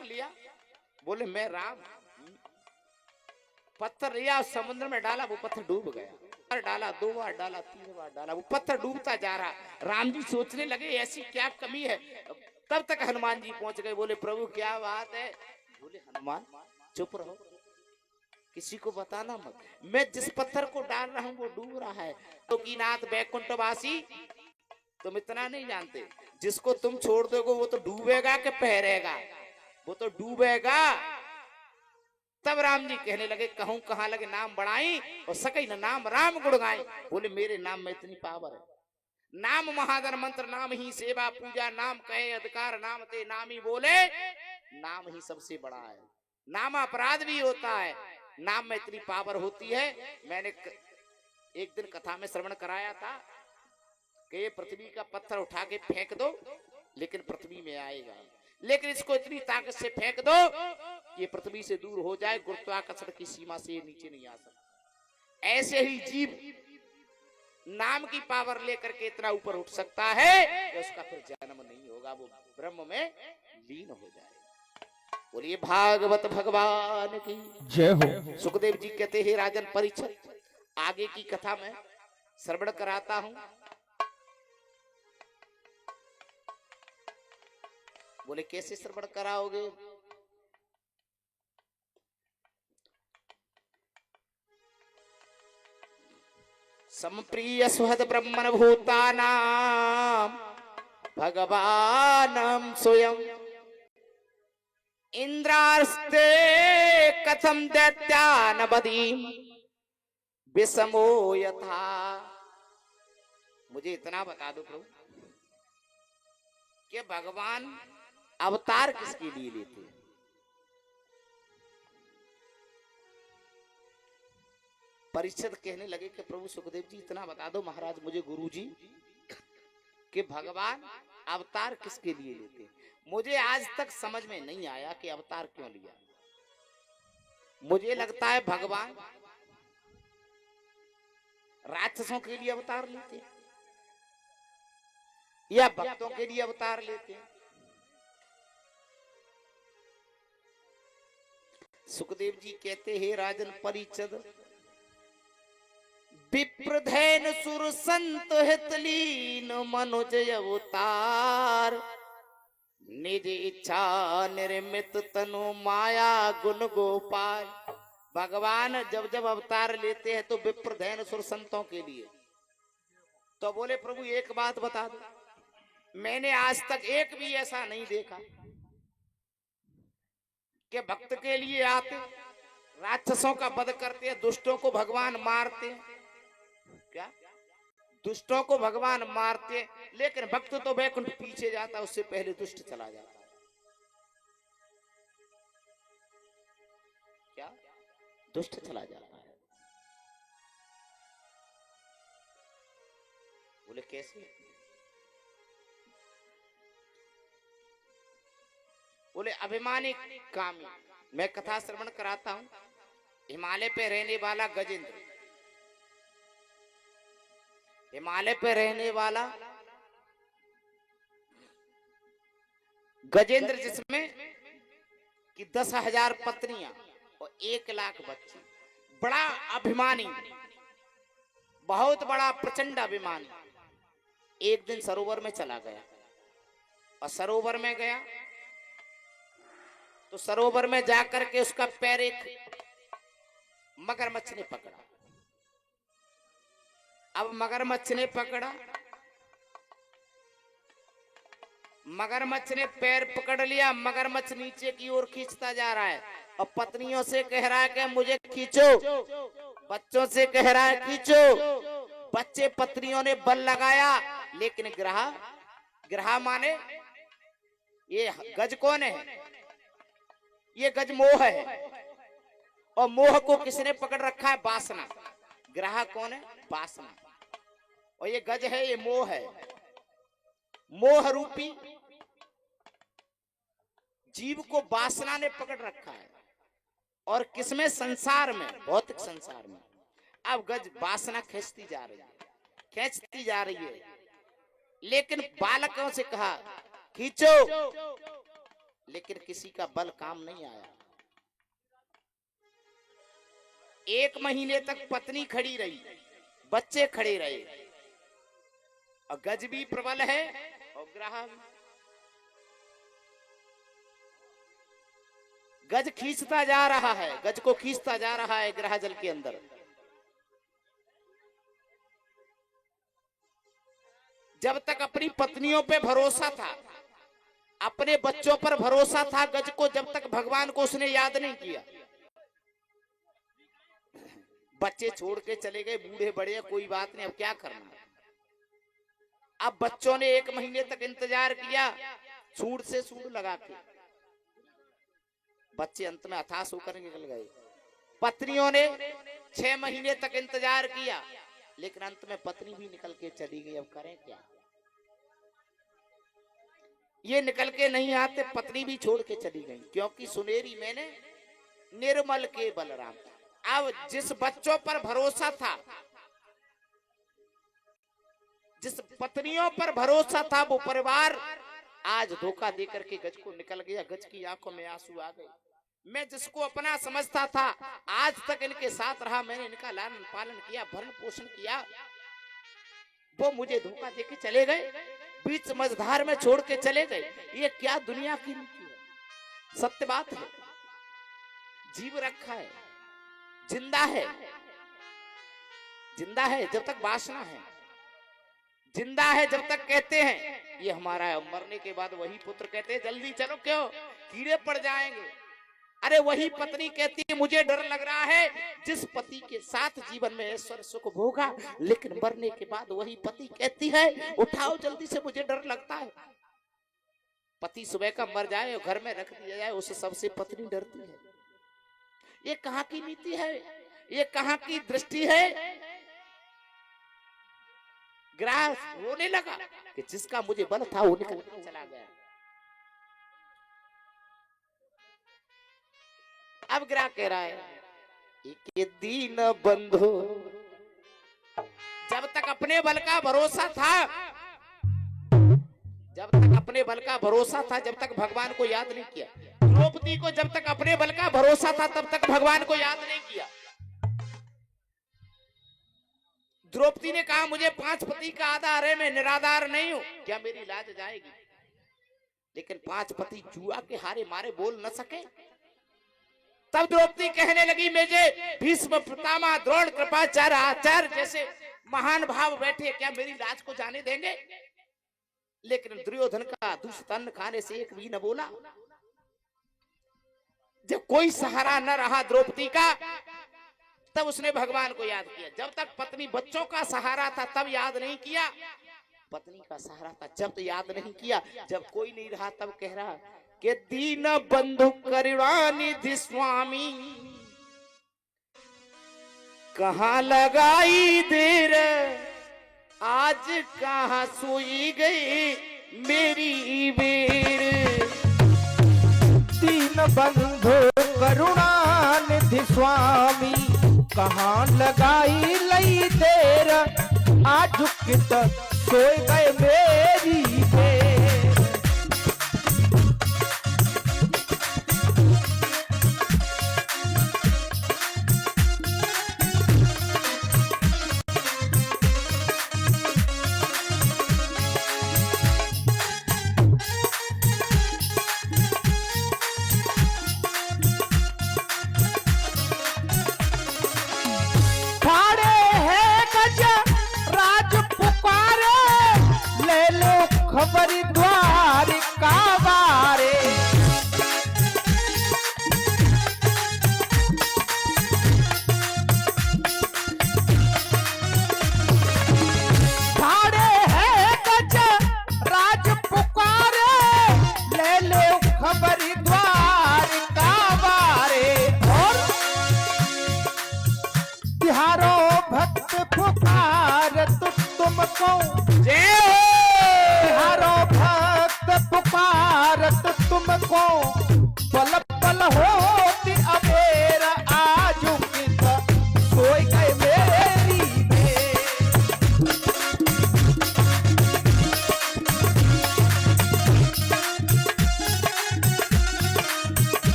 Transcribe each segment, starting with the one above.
पत्थर लिया? बोले मैं राम। पत्थर लिया, समुद्र में डाला, वो पत्थर डूब गया। डाला, 2 बार डाला, 3 बार डाला, वो पत्थर डूबता जा रहा। राम जी सोचने लगे ऐसी क्या कमी है। तब तक हनुमान जी पहुंच गए। बोले प्रभु क्या बात है? बोले हनुमान चुप रहो, किसी को बताना मत। मैं जिस पत्थर को डाल रहा हूं वो डूब रहा है। तो की नाथ बैकुंठवासी, तुम इतना नहीं जानते, जिसको तुम छोड़ दोगे वो तो डूबेगा कि पहरेगा? वो तो डूबेगा। तब राम जी कहने लगे कहूं कहां लगे नाम बढ़ाई और सकई न नाम राम गुण गाई। बोले मेरे नाम में इतनी पावर है। नाम महादर मंत्र, नाम ही सेवा पूजा, नाम कहे अधिकार, नाम ते नामी बोले, नाम ही सबसे बड़ा है। नाम अपराध भी होता है, नाम में इतनी पावर होती है। मैंने एक दिन कथा में श्रवण कराया था कि ये पृथ्वी का पत्थर उठा के फेंक दो लेकिन पृथ्वी में आएगा, लेकिन इसको इतनी ताकत से फेंक दो कि पृथ्वी से दूर हो जाए, गुरुत्वाकर्षण की सीमा से ये नीचे नहीं आ सकता। ऐसे ही जीव नाम की पावर लेकर के इतना ऊपर उठ सकता है कि उसका फिर जन्म नहीं होगा, वो ब्रह्म में लीन हो जाएगा। बोलिए भागवत भगवान की जय हो। सुखदेव जी कहते हैं राजन परीक्षित, आगे की कथा में श्रवण कराता हूं। बोले कैसे श्रवण कराओगे? समप्रिय सुहद ब्रह्मण भूतानां भगवानं स्वयं इंद्रास्ते कथम दैत्यान बदीम विषमो यथा। मुझे इतना बता दो प्रभु कि भगवान अवतार किसके लिए लेते हैं? परीक्षित कहने लगे कि प्रभु सुखदेव जी इतना बता दो महाराज मुझे गुरु जी कि भगवान अवतार किसके लिए लेते हैं। मुझे आज तक समझ में नहीं आया कि अवतार क्यों लिया। मुझे लगता है भगवान राक्षसों के लिए अवतार लेते हैं या भक्तों के लिए अवतार लेते हैं। सुखदेव जी कहते हैं राजन परीक्षित, विप्रधैन सुर संत हितलीन मनुज अवतार, निज इच्छा निर्मित तनु माया गुण गोपाल। भगवान जब जब अवतार लेते हैं तो विप्रधैन सुर संतों के लिए। तो बोले प्रभु एक बात बता दो, मैंने आज तक एक भी ऐसा नहीं देखा कि भक्त के लिए आते, राक्षसों का वध करते हैं, दुष्टों को भगवान मारते हैं। क्या दुष्टों को भगवान मारते, लेकिन भक्त तो वैकुंठ पीछे जाता, उससे पहले दुष्ट चला जाता। क्या दुष्ट चला जाता है? बोले कैसे? बोले अभिमानी कामी। मैं कथा श्रवण कराता हूं। हिमालय पे रहने वाला गजेंद्र, हिमालय पे रहने वाला गजेंद्र, जिसमें कि 10,000 पत्नियां और 1 लाख बच्चे, बड़ा अभिमानी, बहुत बड़ा प्रचंड अभिमानी, एक दिन सरोवर में चला गया। और सरोवर में गया तो सरोवर में जाकर के उसका पैर एक मगरमच्छ ने पकड़ा। अब मगरमच्छ ने पकड़ा, मगरमच्छ ने पैर पकड़ लिया, मगरमच्छ नीचे की ओर खींचता जा रहा है और पत्नियों से कह रहा है कि मुझे खींचो, बच्चों से कह रहा है खींचो। बच्चे पत्नियों ने बल लगाया, लेकिन ग्रह माने ये गज कौन है? ये गज मोह है, और मोह को किसने पकड़ रखा है? वासना। ग्रह कौन है? वासना। और ये गज है, ये मोह है। मोह रूपी जीव को वासना ने पकड़ रखा है। और किसमें? संसार में, भौतिक संसार में। अब गज वासना खींचती जा रही है, खींचती जा रही है, लेकिन बालकों से कहा खींचो, लेकिन किसी का बल काम नहीं आया। 1 महीने तक पत्नी खड़ी रही, बच्चे खड़े रहे, और गज भी प्रबल है और ग्रह भी। गज खींचता जा रहा है, गज को खींचता जा रहा है ग्रह जल के अंदर। जब तक अपनी पत्नियों पे भरोसा था, अपने बच्चों पर भरोसा था, गज को जब तक भगवान को उसने याद नहीं किया। बच्चे छोड़ के चले गए, बूढ़े बड़े, कोई बात नहीं, अब क्या करना। अब बच्चों ने 1 महीने तक इंतजार किया, सूंड से सूंड लगा के। बच्चे अंत में हताश होकर निकल गए। पत्नियों ने 6 महीने तक इंतजार किया, लेकिन अंत में पत्नी भी निकल के चली गई। अब करें क्या। ये निकल के नहीं आते, पत्नी भी छोड़ के चली गई, क्योंकि सुनेरी मैंने निर्मल के बलराम। अब जिस बच्चों पर भरोसा था, जिस पत्नियों पर भरोसा था, वो परिवार आज धोखा देकर के गज को निकल गया। गज की आंखों में आंसू आ गए। मैं जिसको अपना समझता था, आज तक इनके साथ रहा, मैंने इनका लालन पालन किया, भरण पोषण किया, वो मुझे धोखा देके चले गए, बीच मझधार में छोड़ के चले गए। ये क्या दुनिया की नीति है। सत्य बात है, जीव रखा है, जिंदा है, जिंदा है जब तक वासना है, जिंदा है जब तक कहते हैं ये हमारा है। मरने के बाद वही पुत्र कहते हैं जल्दी चलो, क्यों कीड़े पड़ जाएंगे। अरे वही पत्नी कहती है मुझे डर लग रहा है, जिस पति के साथ जीवन में ऐश्वर्य सुख भोगा, लेकिन मरने के बाद वही पति कहती है उठाओ जल्दी से, मुझे डर लगता है। पति सुबह का मर जाए और घर में रख दिया जाए, उससे सबसे पत्नी डरती है। ये कहाँ की नीति है, ये कहाँ की दृष्टि है। ग्राह रोने लगा कि जिसका मुझे बल था वो निकल के चला गया। अब ग्राह कह रहा है एक दीन बंधु, जब तक अपने बल का भरोसा था, जब तक अपने बल का भरोसा था, जब तक भगवान को याद नहीं किया। द्रौपदी को जब तक अपने बल का भरोसा था, तब तक भगवान को याद नहीं किया। द्रौपदी ने कहा मुझे 5 पति का आधार है, मैं निराधार नहीं हूं, क्या मेरी लाज जाएगी। लेकिन 5 पति जुआ के हारे मारे बोल न सके। तब द्रौपदी कहने लगी मुझे भीष्म पितामह द्रोण कृपाचार्य आचार्य जैसे महान भाव बैठे, क्या मेरी लाज को जाने देंगे। लेकिन दुर्योधन का दूषित अन्न खाने से एक भी न बोला। जब कोई सहारा न रहा द्रौपदी का, तब उसने भगवान को याद किया। जब तक पत्नी बच्चों का सहारा था तब याद नहीं किया, पत्नी का सहारा था जब तो याद नहीं किया, जब कोई नहीं रहा तब कह रहा कि दीन बंधु करुणानिधि स्वामी, कहाँ लगाई देर, आज कहाँ सोई गई मेरी बेर। दीन बंधु करुणानिधि स्वामी, कहाँ लगाई लई देर, आज कित सोए गए मेरी बेर।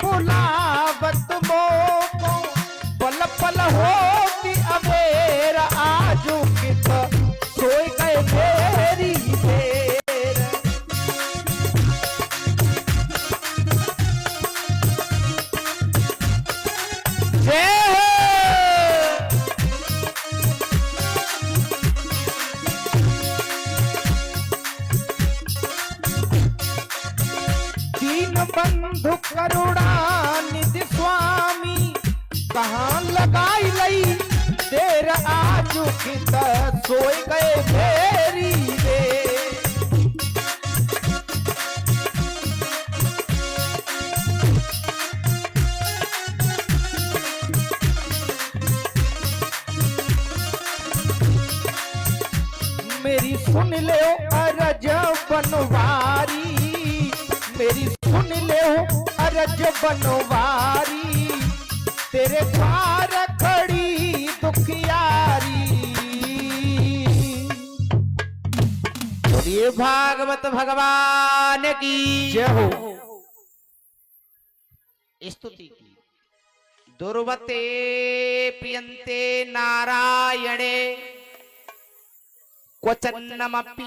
बुलावत मोको पल पल होती अबेर आजू कित सोई गए मेरी देर। जय हो। दीन बंधु करुणा निधि स्वामी कहाँ लगाई लई देर आजू कित सोई गए मेरी देर। मेरी सुन ले अरज बनवारी, मेरी सुन ले अरज बनवारी, तेरे द्वार खड़ी दुखियारी। बोलिए भागवत भगवान की जय हो। स्तुति की। दुर्वते प्रियन्ते नारायणे क्वचन्नमपि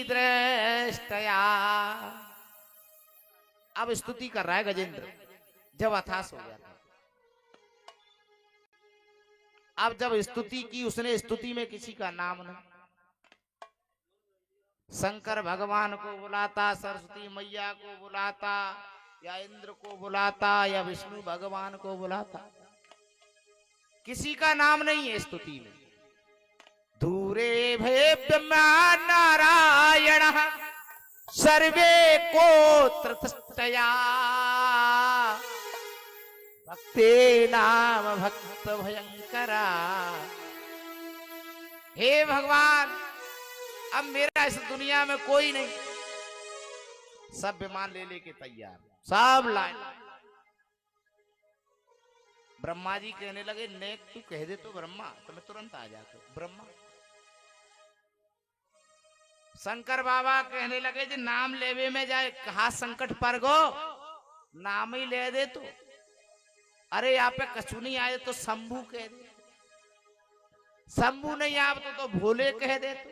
दृष्टया। अब स्तुति कर रहा है गजेंद्र, जब अथास हो गया था। अब जब स्तुति की, उसने स्तुति में किसी का नाम नहीं, शंकर भगवान को बुलाता, सरस्वती मैया को बुलाता, या इंद्र को बुलाता, या विष्णु भगवान को बुलाता, किसी का नाम नहीं है स्तुति में। दूरे भय नारायण सर्वे को तृतया भक्ते नाम भक्त भयंकरा। हे भगवान, अब मेरा इस दुनिया में कोई नहीं, सब विमान ले लेके तैयार, सब लाइन। ब्रह्मा जी कहने लगे, नेक तू कह दे तो ब्रह्मा, तो मैं तुरंत आ जाता ब्रह्मा। शंकर बाबा कहने लगे जी नाम लेवे में जाए, कहा संकट पर गो, नाम ही ले दे तो। अरे यहाँ पे कछु नहीं आए तो शंभू कह दे, शंभू नहीं आप तो भोले कह दे तो।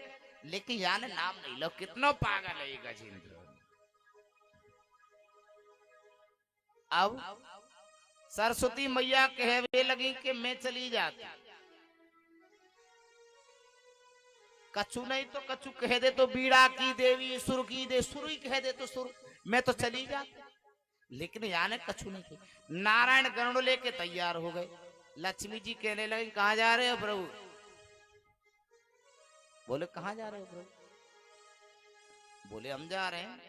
लेकिन याने नाम नहीं लो, कितना पागल है ये गजेंद्र। अब सरस्वती मैया कहवे लगी कि मैं चली जाती, कछु नहीं तो कछु कह दे तो बीड़ा की देवी, सुर की दे सुर ही कह दे तो सुर, मैं तो चली जाती। लेकिन याने कछु नहीं की। नारायण गरुड़ लेके तैयार हो गए। लक्ष्मी जी कहने लगे, कहाँ जा रहे हो प्रभु? बोले कहाँ जा रहे हो प्रभु? बोले हम जा रहे हैं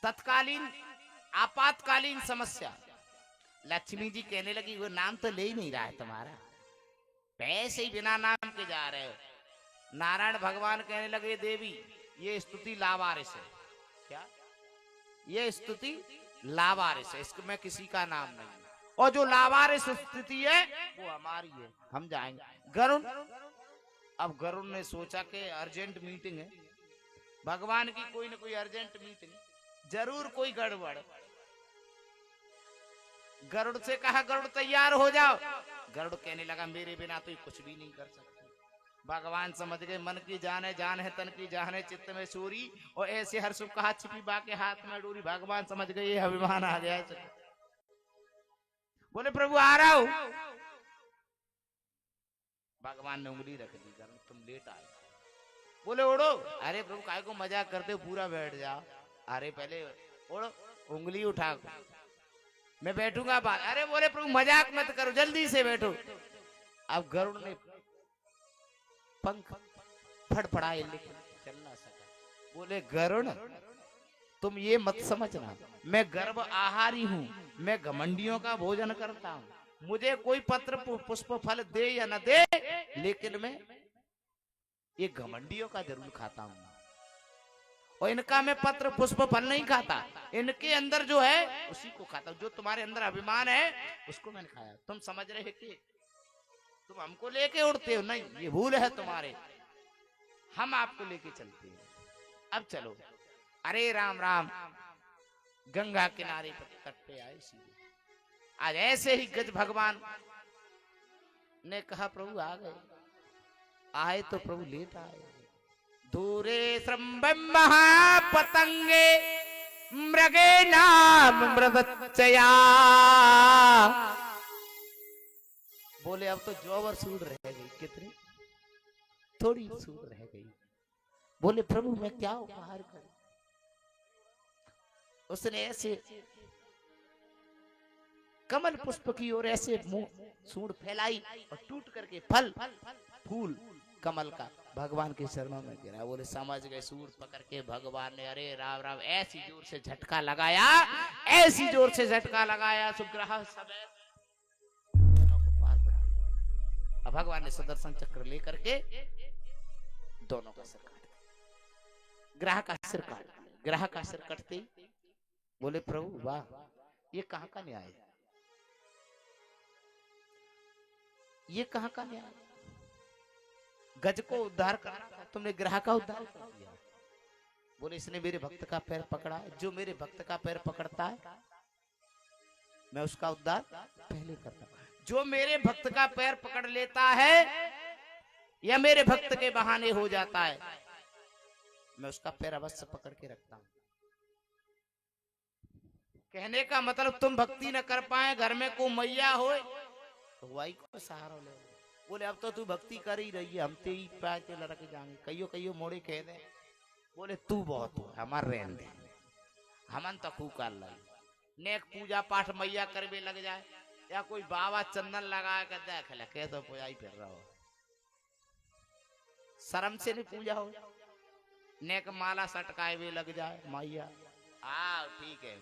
तत्कालीन आपातकालीन समस्या। लक्ष्मी जी कहने लगी, वो नाम तो ले ही नहीं रहा है तुम्हारा, पैसे ही बिना नाम के जा रहे हो। नारायण भगवान कहने लगे, देवी ये स्तुति लावारिस है। क्या? ये स्तुति लावारिस है, इसमें किसी का नाम नहीं है, और जो लावारिस स्तुति है वो हमारी है, हम जाएंगे। गरुड़, अब गरुड़ ने सोचा कि अर्जेंट मीटिंग है, भगवान की कोई ना कोई अर्जेंट मीटिंग, जरूर कोई गड़बड़। गरुड़ से कहा, गरुड़ तैयार हो जाओ। गरुड़ कहने लगा, मेरे बिना तो कुछ भी नहीं कर सकते। भगवान समझ गए, मन की जान है जान है, तन की जान है चित्त में चोरी, और ऐसे हर सुख कहा छिपी बाके हाथ में डोरी। भगवान समझ गए ये अभिमान आ गया है। बोले प्रभु आ रहा हूं। भगवान ने उंगली रख दी, गरुड़ तुम लेट आए। बोले ओढ़ो। अरे प्रभु काय को मजाक करते हो, पूरा बैठ जाओ। अरे पहले ओढ़ो, उंगली उठा, मैं बैठूंगा बाद। अरे बोले प्रभु मजाक मत करो, जल्दी से बैठो। अब गरुड़ ने पंख फड़फड़ाए लेकिन चल ना सका। बोले गरुड़ तुम ये मत समझना, मैं गर्भ आहारी हूँ, मैं घमंडियों का भोजन करता हूँ, मुझे कोई पत्र पुष्प फल दे या न दे, लेकिन मैं ये घमंडियों का जरूर खाता हूँ। और इनका मैं पत्र पुष्प फल नहीं खाता, इनके अंदर जो है उसी को खाता हूँ। जो तुम्हारे अंदर अभिमान है उसको मैंने खाया। तुम समझ रहे कि तुम हमको लेके उड़ते हो, नहीं, ये भूल है तुम्हारे, हम आपको लेके चलते हैं। अब चलो। अरे राम राम, गंगा किनारे पर तट पे आए सीधे। आज ऐसे ही गज भगवान ने कहा प्रभु आ गए, आए तो प्रभु लेट आए। दूरे श्रम्भं महापतंगे मृगे नाम मृदच्चया। बोले अब तो जोवर सूद रह गई, कितनी थोड़ी सूद रह गई। बोले प्रभु मैं क्या उपहार करूं। उसने ऐसे कमल पुष्प की ओर ऐसे मुंह सूंड फैलाई और टूट करके फल फूल कमल का भगवान के चरणों में गिरा। बोले समझ गए, सूंड पकड़ के भगवान ने अरे राम राम ऐसी जोर से झटका लगाया, ऐसी जोर से झटका लगाया सुग्रह समय दोनों को पार बढ़ा। अब भगवान ने सुदर्शन चक्र लेकर के दोनों का सिर काट दिया। ग्रह का सिर काट दिया। ग्रह का सिर कटते बोले प्रभु वाह, ये कहां का न्याय है, ये कहां का न्याय। गज को उद्धार करना था, तुमने ग्रह का उद्धार कर दिया। बोले इसने मेरे भक्त का पैर पकड़ा, जो मेरे भक्त का पैर पकड़ता है मैं उसका उद्धार पहले करता हूं। जो मेरे भक्त का पैर पकड़ लेता है या मेरे भक्त के बहाने हो जाता है मैं उसका पैर अवश्य पकड़ के रखता हूं। कहने का मतलब तुम भक्ति न कर पाए, घर में को मैया हो तो वाई को सहारा ले। बोले अब तो तू भक्ति कर ही रही है, हम ते ही पाए ते लड़क जाएंगे, कईयो कईयो मोड़े कह दे। बोले तू बहुत हो, हमार रहन दे, हमन तो खूब कर लाई। नेक पूजा पाठ मैया करवे लग जाए या कोई बाबा चंदन लगा के देख ले के तो पूजा ही फिर रहा हो, शर्म से नहीं पूजा हो। नेक माला सटकाए हुए लग जाए मैया, हाँ ठीक है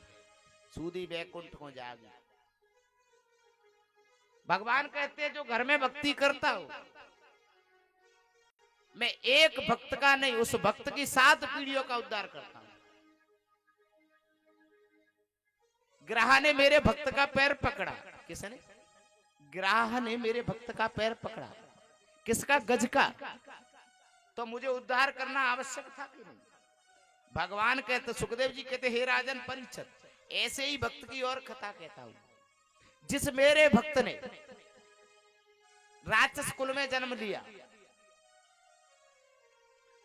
सूदी बैकुंठ को जागी। भगवान कहते हैं जो घर में भक्ति करता हो मैं एक भक्त का नहीं उस भक्त की 7 पीढ़ियों का उद्धार करता हूं। ग्रह ने मेरे भक्त का पैर पकड़ा, किसने? ग्रह ने मेरे भक्त का पैर पकड़ा, किसका? गज का। तो मुझे उद्धार करना आवश्यक था कि नहीं? भगवान कहते, सुखदेव जी कहते हे राजन परीक्षित, ऐसे ही भक्त की और कथा कहता हूं। जिस मेरे भक्त ने राक्षस कुल में जन्म लिया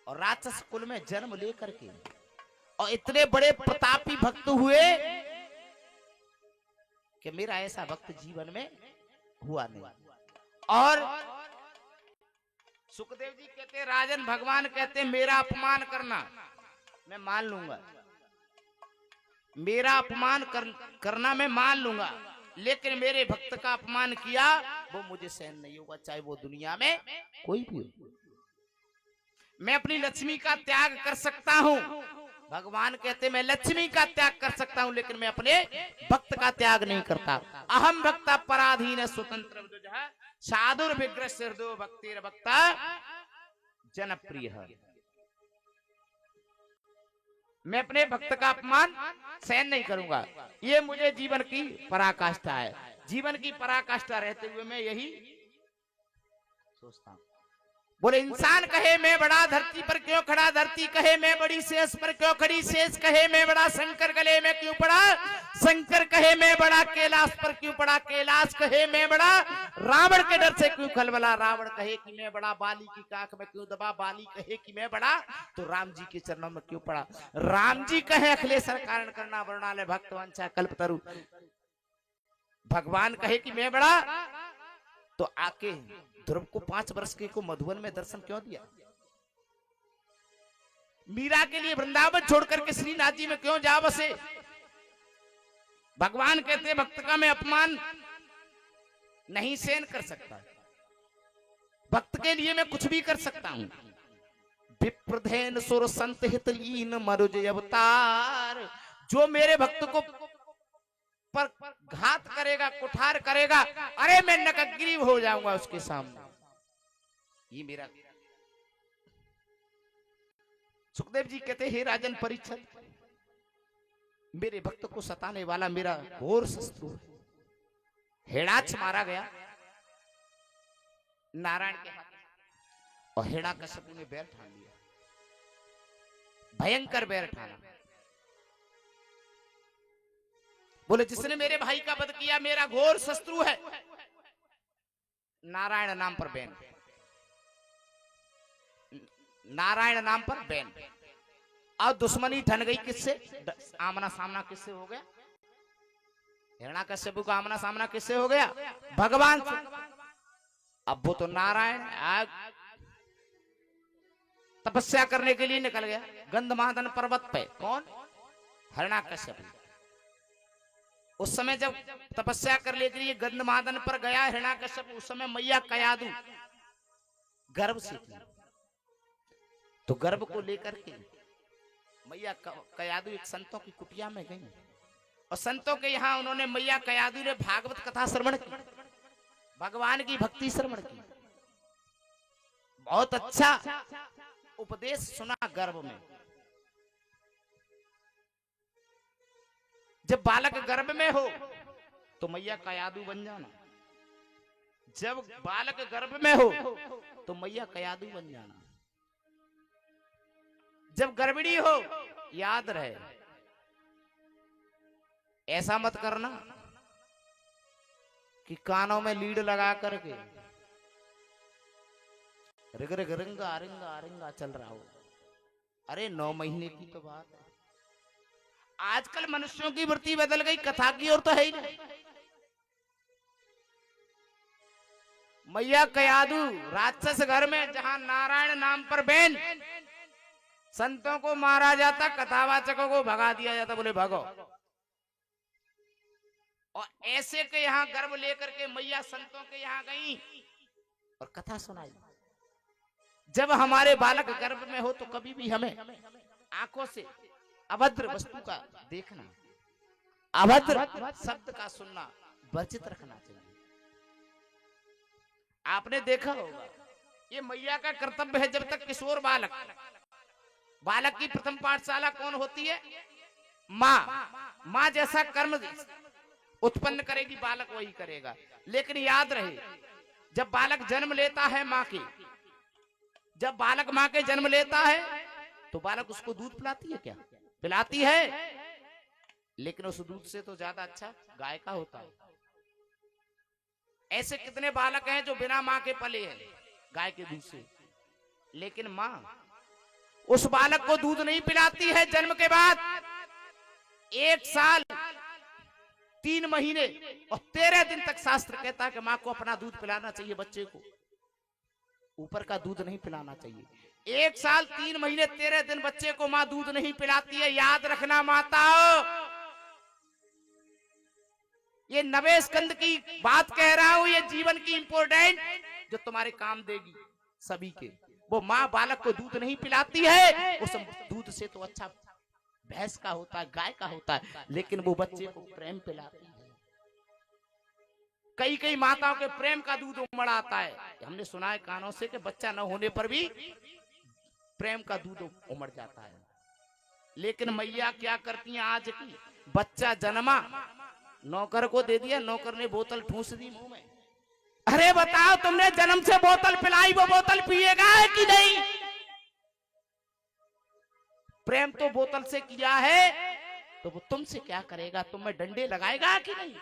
और राक्षस कुल में जन्म लेकर के और इतने बड़े प्रतापी भक्त हुए कि मेरा ऐसा भक्त जीवन में हुआ नहीं। और सुखदेव जी कहते राजन भगवान कहते मेरा अपमान करना मैं मान लूंगा, मेरा अपमान करना मैं मान लूंगा, लेकिन मेरे भक्त का अपमान किया वो मुझे सहन नहीं होगा, चाहे वो दुनिया में कोई भी हो। मैं अपनी लक्ष्मी का त्याग कर सकता हूं, भगवान कहते मैं लक्ष्मी का त्याग कर सकता हूं लेकिन मैं अपने भक्त का त्याग नहीं करता। अहम भक्ता पराधीन स्वतंत्र साधुर विग्रह सिरदो भक्तिर भक्ता जनप्रिय। मैं अपने भक्त का अपमान सहन नहीं करूंगा, ये मुझे जीवन की पराकाष्ठा है। जीवन की पराकाष्ठा रहते हुए मैं यही सोचता हूं। बोले इंसान कहे मैं बड़ा धरती पर क्यों खड़ा, धरती कहे मैं बड़ी शेष पर क्यों खड़ी, शेष कहे मैं बड़ा शंकर गले में क्यों पड़ा, शंकर कहे मैं बड़ा कैलाश पर क्यों पड़ा, कैलाश कहे मैं बड़ा रावण के डर से क्यों खलबला, रावण कहे कि मैं बड़ा बाली की काख में क्यों दबा, बाली कहे कि मैं बड़ा तो राम जी के चरणों में क्यों पड़ा, राम जी कहे अखिलेश्वर कारण करना वर्णालय भक्त वंशा कल्पतरु, भगवान कहे कि मैं बड़ा तो आके ध्रुव को 5 वर्ष के को मधुबन में दर्शन क्यों दिया, मीरा के लिए वृंदावन छोड़कर के श्रीनाथ जी में क्यों जा बसे। भगवान कहते भक्त का मैं अपमान नहीं सहन कर सकता, भक्त के लिए मैं कुछ भी कर सकता हूं। विप्रधेन सुर संत हित लीन मरुज अवतार, जो मेरे भक्त को पर घात करेगा कुठार करेगा अरे मैं नकग्रीव हो जाऊंगा उसके सामने। ये मेरा सुखदेव जी कहते हे राजन परीक्षित, मेरे भक्त को सताने वाला मेरा घोर शत्रु हेड़ाक्ष मारा गया नारायण के हाथ और हिरण्यकश्यप ने बैर ठान लिया, भयंकर बैर ठाना। बोले जिसने मेरे भाई का वध किया मेरा घोर शत्रु है। नारायण नाम पर बैन, नारायण नाम पर बैन। अब दुश्मनी ठन गई किससे? आमना सामना किससे हो गया? हिरण्याकश्यप का आमना सामना किससे हो गया? भगवान से। अब वो तो नारायण आग तपस्या करने के लिए निकल गया गंधमादन पर्वत पे। कौन? हिरण्याकश्यप। उस समय जब तपस्या करने के लिए गंधमादन पर गया हिरण्याकश्यप, उस समय मैया कयादू गर्भ से थी। तो गर्भ को लेकर के मैया कयादू एक संतों की कुटिया में गई और संतों के यहाँ उन्होंने मैया कयादू ने भागवत कथा श्रवण की, भगवान की भक्ति श्रवण की, बहुत अच्छा उपदेश सुना गर्भ में। जब बालक गर्भ में हो तो मैया कयादू बन जाना, जब बालक गर्भ में हो तो मैया कयादू बन जाना। जब गर्भिणी हो याद रहे, ऐसा मत करना कि कानों में लीड लगा करके रिग रिग रिंगा रिंगा रिंगा चल रहा हो। अरे 9 महीने की तो बात है। आजकल मनुष्यों की वृत्ति बदल गई, कथा की ओर तो है ही नहीं। मैया कयादू राक्षस घर में जहां नारायण नाम पर बैन, संतों को मारा जाता, कथावाचकों को भगा दिया जाता, बोले भगो। और ऐसे के यहाँ गर्भ लेकर के मैया संतों के यहाँ गई और कथा सुनाई। जब हमारे बालक गर्भ में हो तो कभी भी हमें आंखों से अभद्र वस्तु का देखना, अभद्र शब्द का सुनना वर्जित रखना चाहिए। आपने देखा होगा ये मैया का कर्तव्य है, जब तक किशोर बालक, बालक की प्रथम पाठशाला कौन होती है? माँ। माँ जैसा कर्म उत्पन्न करेगी बालक वही करेगा। लेकिन याद रहे, जब बालक जन्म लेता है माँ के, जब बालक माँ के जन्म लेता है तो बालक उसको दूध पिलाती है क्या? पिलाती है, लेकिन उस दूध से तो ज्यादा अच्छा गाय का होता है। ऐसे कितने बालक हैं जो बिना माँ के पले हैं गाय के दूध से, लेकिन माँ उस बालक को दूध नहीं पिलाती है। जन्म के बाद 1 साल 3 महीने और 13 दिन तक शास्त्र कहता है कि माँ को अपना दूध पिलाना चाहिए, बच्चे को ऊपर का दूध नहीं पिलाना चाहिए। 1 साल 3 महीने 13 दिन बच्चे को माँ दूध नहीं पिलाती है। याद रखना माताओं, ये 9वें स्कंद की बात कह रहा हूं, ये जीवन की इंपॉर्टेंट जो तुम्हारे काम देगी सभी के। वो माँ बालक को दूध नहीं पिलाती है, उस दूध से तो अच्छा भैंस का होता है, गाय का होता है, लेकिन वो बच्चे को प्रेम पिलाती है। कई कई माताओं के प्रेम का दूध उमड़ आता है। हमने सुना है कानों से कि बच्चा न होने पर भी प्रेम का दूध उमड़ जाता है। लेकिन मैया क्या करती हैं आज की? बच्चा जन्मा, नौकर को दे दिया, नौकर ने बोतल ठूस दी मुंह में। अरे बताओ, तुमने जन्म से बोतल पिलाई, वो बोतल पिएगा कि नहीं? प्रेम तो बोतल से किया है तो वो तुमसे क्या करेगा? तुम्हें डंडे लगाएगा कि नहीं?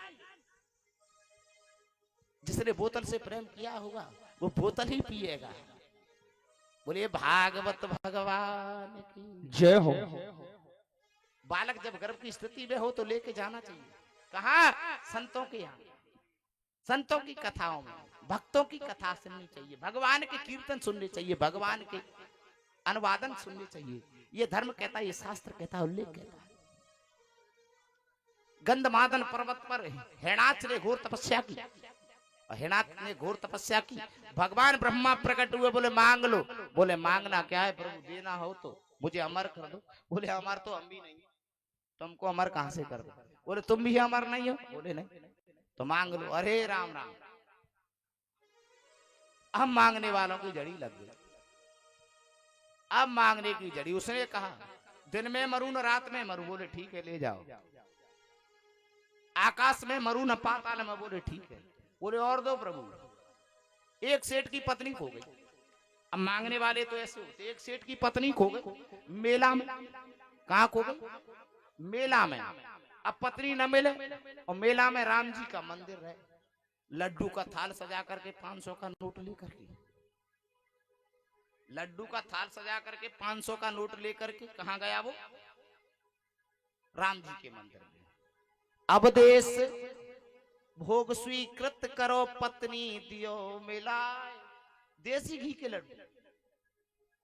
जिसने बोतल से प्रेम किया होगा वो बोतल ही पिएगा। बोलिए भागवत भगवान की जय हो। बालक जब गर्भ की स्थिति में हो तो लेके जाना चाहिए। कहाँ? संतों के यहाँ, संतों की कथाओं में, भक्तों की कथा सुननी चाहिए, भगवान के कीर्तन सुनने चाहिए, भगवान के अनुवादन सुनने चाहिए। ये धर्म कहता है, ये शास्त्र कहता है, उल्लेख कहता है। गंधमादन पर्वत पर हिरणाक्ष ने घोर तपस्या की, हिरणाक्ष ने घोर तपस्या की। भगवान ब्रह्मा प्रकट हुए, बोले मांग लो। बोले मांगना क्या है प्रभु? देना हो तो मुझे अमर कर दो। बोले अमर तो हम भी नहीं, तुमको अमर कहां से कर दो? बोले तुम भी अमर नहीं हो? बोले नहीं। तो मांग लो। अरे राम राम, हम मांगने वालों की जड़ी लग गई। अब मांगने की जड़ी, उसने कहा दिन में मरू न रात में मरू। बोले ठीक है ले जाओ। आकाश में मरू न पाताल में। बोले ठीक है। बोले और दो प्रभु। एक सेठ की पत्नी खो गई। अब मांगने वाले तो ऐसे होते, एक सेठ की पत्नी खो गई मेला में। कहाँ खो गई? मेला में। अब पत्नी न मिले और मेला में राम जी का मंदिर है, लड्डू का थाल सजा करके 500 का नोट लेकर के, लड्डू का थाल सजा करके 500 का नोट लेकर के कहां गया वो? राम जी के मंदिर में। अब देश भोग स्वीकृत करो पत्नी दियो मिलाए। देसी घी के लड्डू,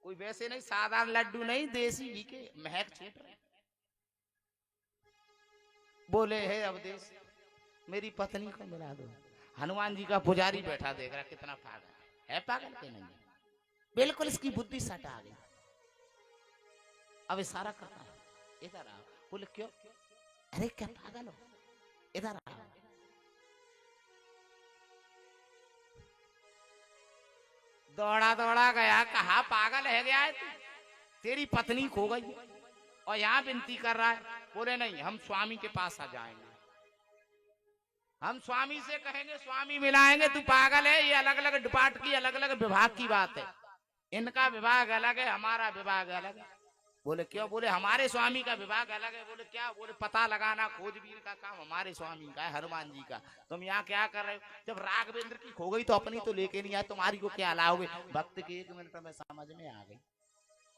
कोई वैसे नहीं, साधारण लड्डू नहीं, देसी घी के, महक छीट रहे। बोले है अब देश मेरी पत्नी को मिला दो। हनुमान जी का पुजारी बैठा देख रहा कितना पागल है, पागल के नहीं, बिल्कुल इसकी बुद्धि सटा गई। अब इशारा करता है इधर आओ। बोले क्यों? अरे क्या पागल हो, इधर आओ। दौड़ा दौड़ा गया, कहा पागल है गया है तू, तेरी पत्नी खो गई और यहाँ विनती कर रहा है। बोले नहीं, हम स्वामी के पास आ जाएंगे, हम स्वामी से कहेंगे, स्वामी मिलाएंगे। तू पागल है, ये अलग अलग डिपार्ट की, अलग अलग विभाग की बात है, इनका विभाग अलग है, हमारा विभाग अलग है। बोले क्यों? बोले हमारे स्वामी का विभाग अलग है। बोले क्या? बोले पता लगाना, खोजबीन का काम हमारे स्वामी का है, हनुमान जी का। तुम यहाँ क्या कर रहे हो? जब राघवेंद्र की खो गई तो अपनी तो लेके नहीं आए, तुम्हारी को क्या लाओगे? भक्त के 1 मिनट में समझ में आ गई।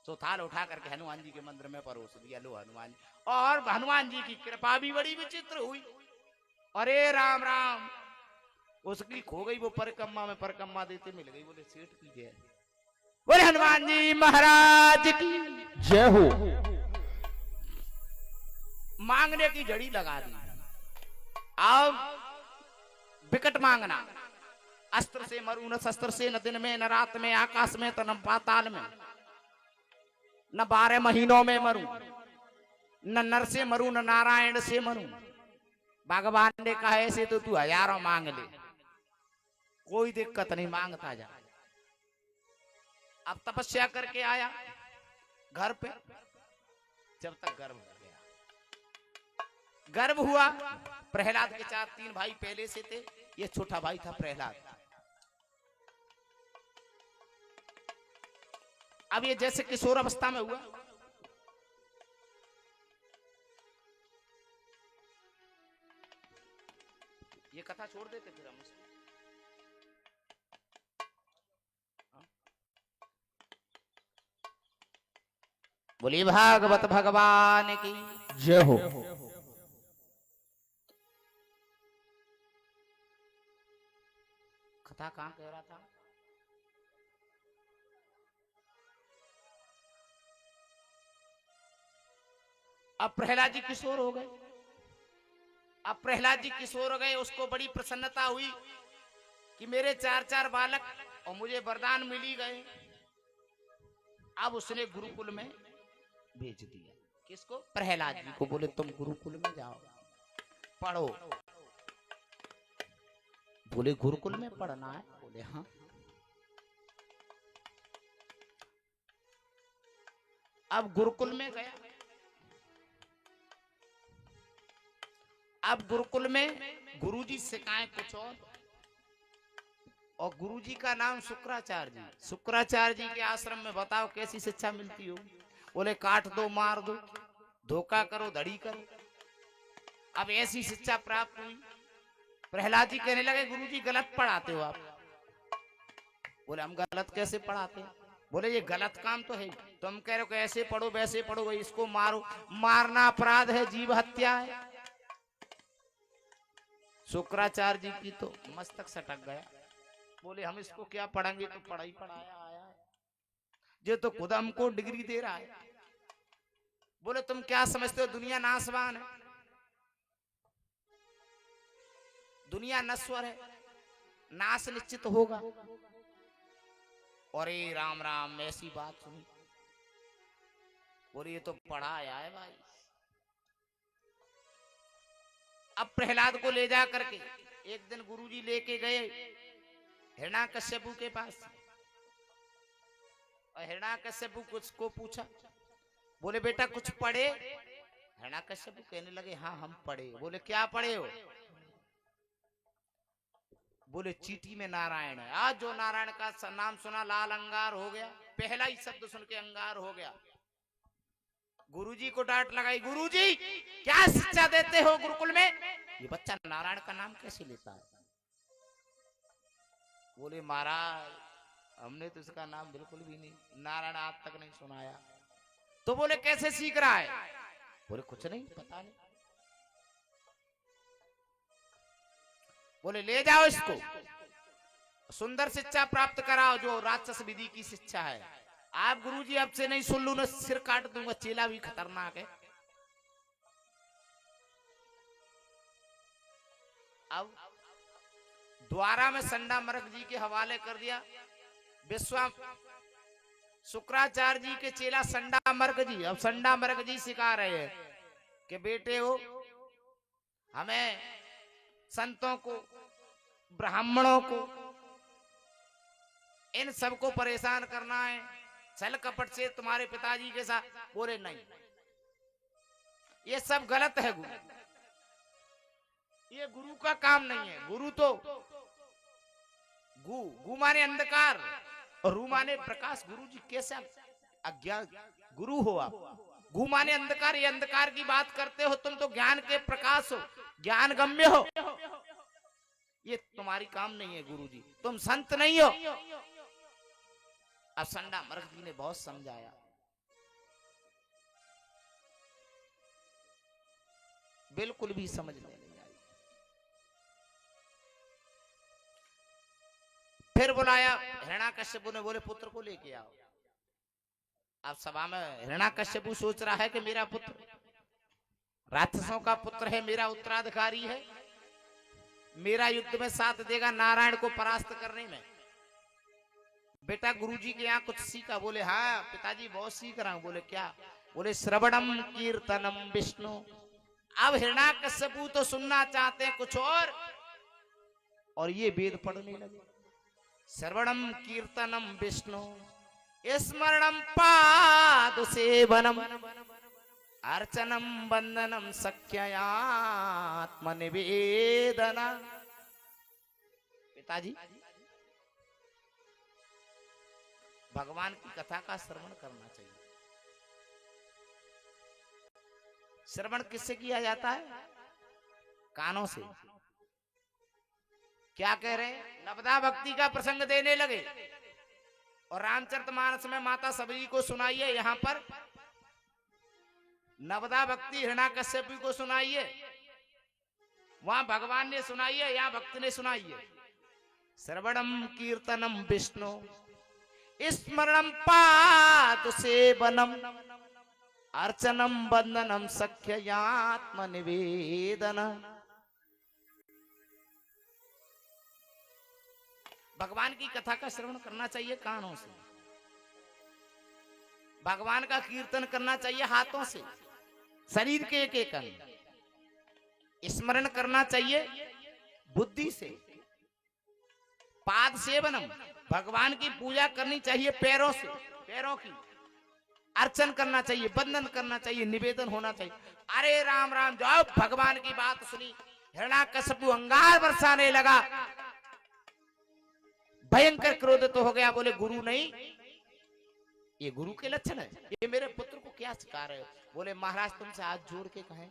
तो थाल उठा करके हनुमान जी के मंदिर में परोस दिया। लो हनुमान जी, और हनुमान जी की कृपा भी बड़ी विचित्र हुई। अरे राम राम, उसकी खो गई, वो परिक्रमा में परिक्रमा देते मिल गई। बोले सेठ की जय, बोले हनुमान जी महाराज की जय हो। मांगने की जड़ी लगा दी। अब विकट मांगना, अस्त्र से मरू न शस्त्र से, न दिन में न रात में, आकाश में तो न पाताल में, न 12 महीनों में मरू, न नर से मरू न नारायण से मरू। भगवान ने कहा ऐसे तो तू हजारों मांग ले, कोई दिक्कत नहीं, मांगता जा। अब तपस्या करके आया घर पे, जब तक गर्भ हो गया, गर्भ हुआ। प्रहलाद के 3 भाई पहले से थे, ये छोटा भाई था प्रहलाद। अब ये जैसे किशोर अवस्था में हुआ, ये कथा छोड़ देते फिर हम उसको। बोलिए भागवत भगवान की जय हो। कथा कहां कह रहा था? अब प्रहलाद जी किशोर हो गए। अब प्रहलाद जी किशोर हो गए, उसको बड़ी प्रसन्नता हुई कि मेरे 4 बालक और मुझे वरदान मिल ही गए। अब उसने गुरुकुल में भेज दिया। किसको? प्रहलाद जी को। बोले तुम गुरुकुल में जाओ, पढ़ो। बोले गुरुकुल में पढ़ना है? बोले हाँ। अब गुरुकुल में गया। अब गुरुकुल में गुरुजी सिखाए कुछ और गुरुजी का नाम शुक्राचार्य जी। शुक्राचार्य जी के आश्रम में बताओ कैसी शिक्षा मिलती हो? बोले काट दो, मार दो, धोखा करो, धड़ी करो। अब ऐसी शिक्षा प्राप्त हुई। प्रहलाद जी कहने लगे गुरुजी गलत पढ़ाते हो आप। बोले हम गलत कैसे पढ़ाते हैं? बोले ये गलत काम तो है, तुम कह रहे हो कि ऐसे पढ़ो वैसे पढ़ो, इसको मारो, मारना अपराध है, जीव हत्या है। शुक्राचार्य जी की तो मस्तक सटक गया। बोले हम इसको क्या पढ़ाएंगे, तो पढ़ाई पढ़ाया आया है, जो तो खुद हमको डिग्री दे रहा है। बोले तुम क्या समझते हो दुनिया नाशवान है, दुनिया नश्वर है, नाश निश्चित होगा। और ये राम राम ऐसी बात सुनी। बोले ये तो पढ़ा आया है भाई। अब प्रहलाद को ले जा करके एक दिन गुरुजी लेके गए हिरण्याकश्यपु के पास, और हिरण्याकश्यपु कुछ को पूछा। बोले बेटा कुछ पढ़े? हिरण्याकश्यपु कहने लगे हाँ हम पढ़े। बोले क्या पढ़े हो? बोले चीटी में नारायण है। आज जो नारायण का नाम सुना लाल अंगार हो गया, पहला ही शब्द सुन के अंगार हो गया। गुरुजी को डांट लगाई, गुरुजी क्या शिक्षा देते हो गुरुकुल में? ये बच्चा नारायण का नाम कैसे लेता है? बोले महाराज हमने तो इसका नाम बिल्कुल भी नहीं, नारायण आज तक नहीं सुनाया। तो बोले कैसे सीख रहा है? बोले कुछ नहीं, पता नहीं। बोले ले जाओ इसको, सुंदर शिक्षा प्राप्त कराओ जो राक्षस विधि की शिक्षा है। आप गुरुजी अब से नहीं सुन लू ना सिर काट दूंगा। चेला भी खतरनाक है। अब द्वारा में संडा मर्ग जी के हवाले कर दिया। विश्वा शुक्राचार्य जी के चेला संडा मर्ग जी। अब संडा मर्ग जी सिखा रहे हैं कि बेटे हो हमें संतों को, ब्राह्मणों को, इन सबको परेशान करना है छल कपट से तुम्हारे पिताजी के साथ। बोले नहीं, ये सब गलत है गुरु, ये गुरु का काम नहीं है। गुरु तो गु माने अंधकार और रू माने प्रकाश। गुरु जी कैसे अज्ञान गुरु हो आप? गु माने अंधकार, ये अंधकार की बात करते हो तुम, तो ज्ञान के प्रकाश हो, ज्ञान गम्य हो। ये तुम्हारी काम नहीं है गुरु जी, तुम संत नहीं हो। अब संडा मर्ग जी ने बहुत समझाया, बिल्कुल भी समझ में नहीं आई। फिर बुलाया हिरण्याकश्यपु ने, बोले पुत्र को लेके आओ। अब सभा में हिरण्याकश्यपु सोच रहा है कि मेरा पुत्र राक्षसों का पुत्र है, मेरा उत्तराधिकारी है, मेरा युद्ध में साथ देगा नारायण को परास्त करने में। बेटा गुरुजी के यहाँ कुछ सीखा? बोले हाँ पिताजी बहुत सीख रहा हूं। बोले क्या? बोले श्रवणम कीर्तनम विष्णु। अब हिरण्याकश्यपु तो सुनना चाहते हैं कुछ और ये वेद पढ़ने लगे। श्रवणम कीर्तनम विष्णु स्मरणम पाद सेवनम अर्चनम वंदनम सख्यात्म निवेदना। पिताजी भगवान की कथा का श्रवण करना चाहिए। श्रवण किससे किया जाता है? कानों से। क्या कह रहे हैं? नवदा भक्ति का प्रसंग देने लगे और रामचरितमानस में माता सबरी को सुनाइए, यहां पर नवदा भक्ति हिरण्याकश्यपु को सुनाइए, वहां भगवान ने सुनाई है, यहां भक्त ने सुनाई है। श्रवणम कीर्तनम विष्णु स्मरणम पाद सेवनम अर्चनम वंदनम सख्यात्म निवेदन। भगवान की कथा का श्रवण करना चाहिए कानों से, भगवान का कीर्तन करना चाहिए हाथों से, शरीर के एक एक अंग। स्मरण करना चाहिए बुद्धि से। पाद सेवनम भगवान की पूजा करनी चाहिए पैरों से, पैरों की अर्चन करना चाहिए, वंदन करना चाहिए, निवेदन होना चाहिए। अरे राम राम, जाओ भगवान की बात सुनी, हिरण्याकश्यपु अंगार बरसाने लगा, भयंकर क्रोधित तो हो गया। बोले गुरु नहीं, ये गुरु के लक्षण है, ये मेरे पुत्र को क्या सिखा रहे हो? बोले महाराज तुमसे हाथ जोड़ के कहें,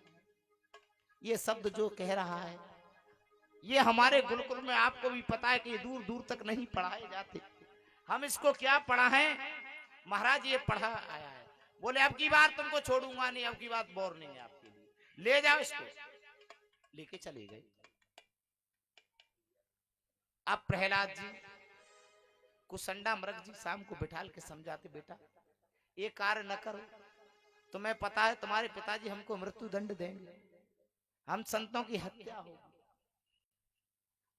ये शब्द जो कह रहा है ये हमारे गुरुकुल में आपको भी पता है कि दूर दूर तक नहीं पढ़ाए जाते, हम इसको क्या पढ़ा है महाराज, ये पढ़ा आया है। बोले अब की बार तुमको छोड़ूंगा नहीं, अब की बात वार्निंग है आपके लिए, ले जाओ इसको। लेके चले गए। अब प्रहलाद जी को संडा मृग जी शाम को बिठाल के समझाते, बेटा ये कार्य न करो, तुम्हें पता है तुम्हारे पिताजी हमको मृत्यु दंड देंगे, हम संतों की हत्या होगी।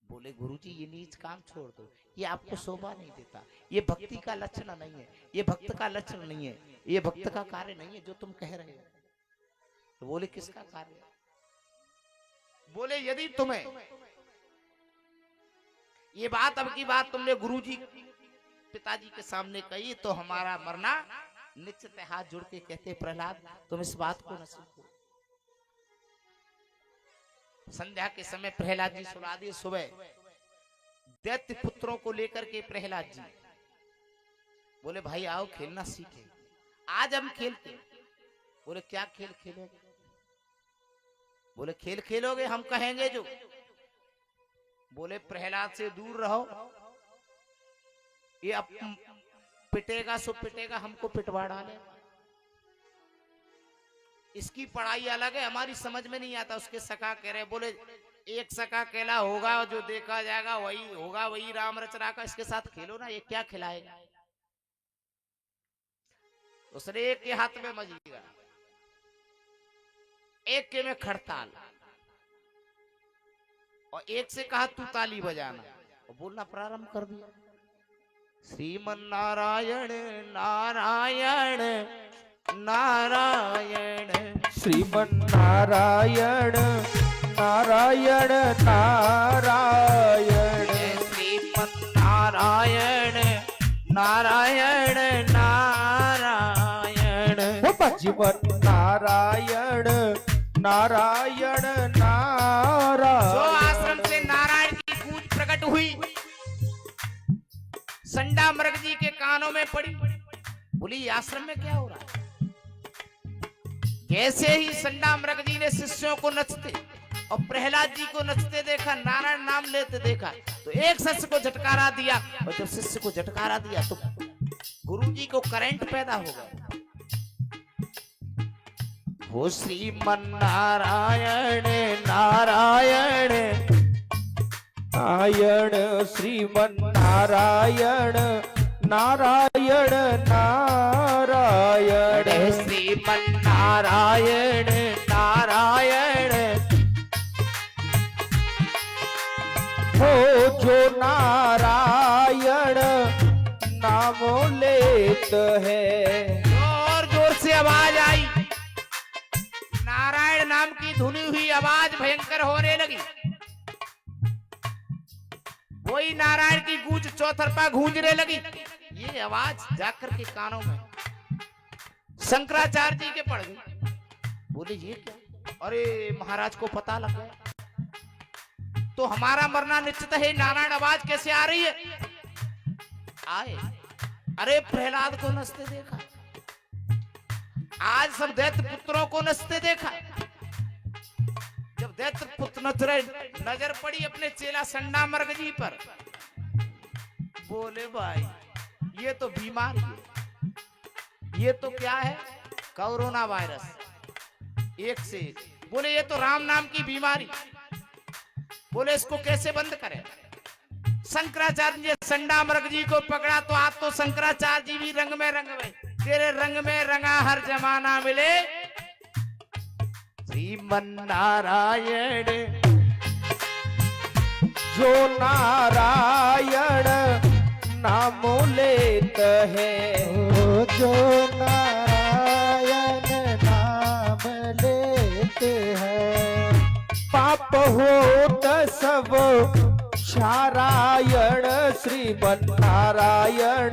बोले गुरुजी ये नीच काम छोड़ दो, ये आपको शोभा नहीं देता, ये भक्ति का लक्षण नहीं है, ये भक्त का लक्षण नहीं है, ये भक्त का कार्य नहीं है जो तुम कह रहे हो। तो बोले किसका कार्य है? बोले यदि तुम्हें ये बात अब की बात तुमने गुरुजी पिताजी के सामने कही तो हमारा मरना निश्चित है। हाथ जोड़ के कहते प्रहलाद तुम इस बात को न सीखो। संध्या के समय प्रहलाद जी सुला दिए। सुबह दैत्य पुत्रों को लेकर के प्रहलाद जी बोले भाई आओ खेलना सीखे, आज हम खेलते। बोले क्या खेल खेलोगे? बोले खेल खेलोगे हम कहेंगे जो। बोले प्रहलाद से दूर रहो, ये अब पिटेगा सो पिटेगा, हमको पिटवा डाले। इसकी पढ़ाई अलग है, हमारी समझ में नहीं आता। उसके सखा कह रहे, बोले एक सखा केला होगा, जो देखा जाएगा वही होगा, वही राम रचना का, इसके साथ खेलो ना, ये क्या खिलाएगा? उसने एक के हाथ में मजीरा, एक के में खड़ताल, और एक से कहा तू ताली बजाना, और बोलना प्रारंभ कर दिया। श्रीमन नारायण नारायण नारायण, श्रीमन नारायण नारायण नारायण, श्रीमन नारायण नारायण नारायण, भजमन नारायण नारायण नारायण। जो आश्रम से नारायण की गूंज प्रकट हुई, संडा मृग जी के कानों में पड़ी। बोली आश्रम में क्या हो रहा है? जैसे ही संडा मृग जी ने शिष्यों को नचते और प्रहलाद जी को नचते देखा, नारायण नाम लेते देखा, तो एक शिष्य को झटकारा दिया, और जब शिष्य को झटकारा दिया तो गुरु जी को करंट पैदा हो गया। वो श्रीमन नारायण नारायण नारायण, श्रीमन नारायण नारायण नारायण, श्रीमन नारायण नारायण, हो जो नारायण नाम लेत है। जोर जोर से आवाज आई, नारायण नाम की धुनी हुई आवाज भयंकर होने लगी। वही नारायण की गूंज चौतरफा गूंजने लगी। ये आवाज जाकर के कानों में शंकराचार्य जी के पड़ गई। बोले ये क्या? अरे महाराज को पता लग गया, तो हमारा मरना निश्चित है। नारायण आवाज कैसे आ रही है? आए, अरे प्रहलाद को नचते देखा, आज सब दैत्य पुत्रों को नचते देखा। जब दैत्य पुत्र नच रहे, नजर पड़ी अपने चेला संडा मृग जी पर। बोले भाई ये तो बीमारी है, ये तो क्या है? कोरोना वायरस, एक से एक। बोले ये तो राम नाम की बीमारी, बोले इसको कैसे बंद करें? शंकराचार्य जी संडा मृग जी को पकड़ा, तो आज तो शंकराचार्य जी भी रंग में रंग में, तेरे रंग में रंगा हर जमाना मिले। श्रीमन नारायण, जो नारायण नाम लेत है, जो नारायण नाम लेत है, पाप होत सब क्षारायण। श्रीमन नारायण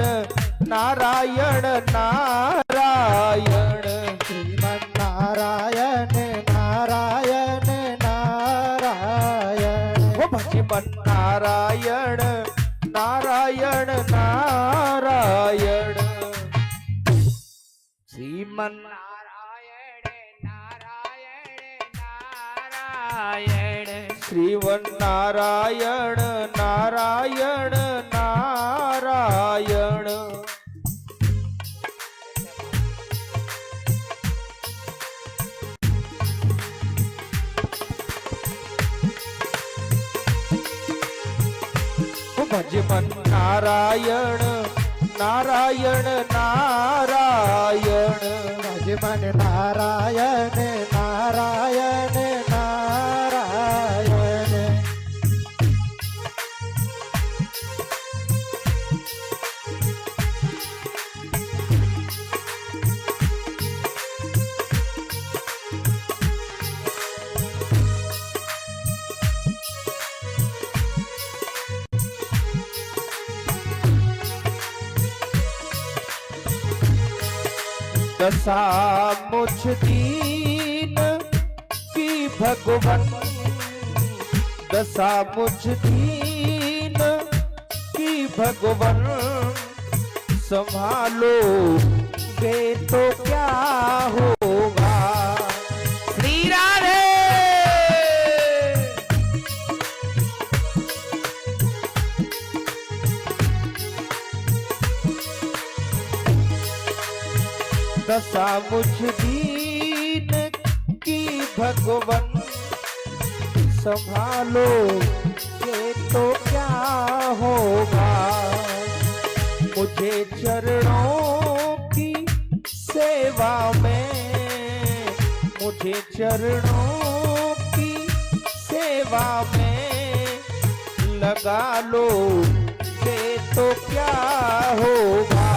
नारायण नारायण, श्रीमन नारायण नारायण नारायण, वो भजमन नारायण नारायण नारायण, श्रीमन नारायण नारायण नारायण, श्रीमन नारायण नारायण नारायण। भजमन नारायण नारायण नारायण, भजमन नारायण नारायण नारायण। दशा मुझ दीन की भगवन, दशा मुझ दीन की भगवन, संभालो गे तो क्या होगा। दशा मुझ दीन की भगवन संभालो ये तो क्या होगा। मुझे चरणों की सेवा में, मुझे चरणों की सेवा में लगा लो ये तो क्या होगा।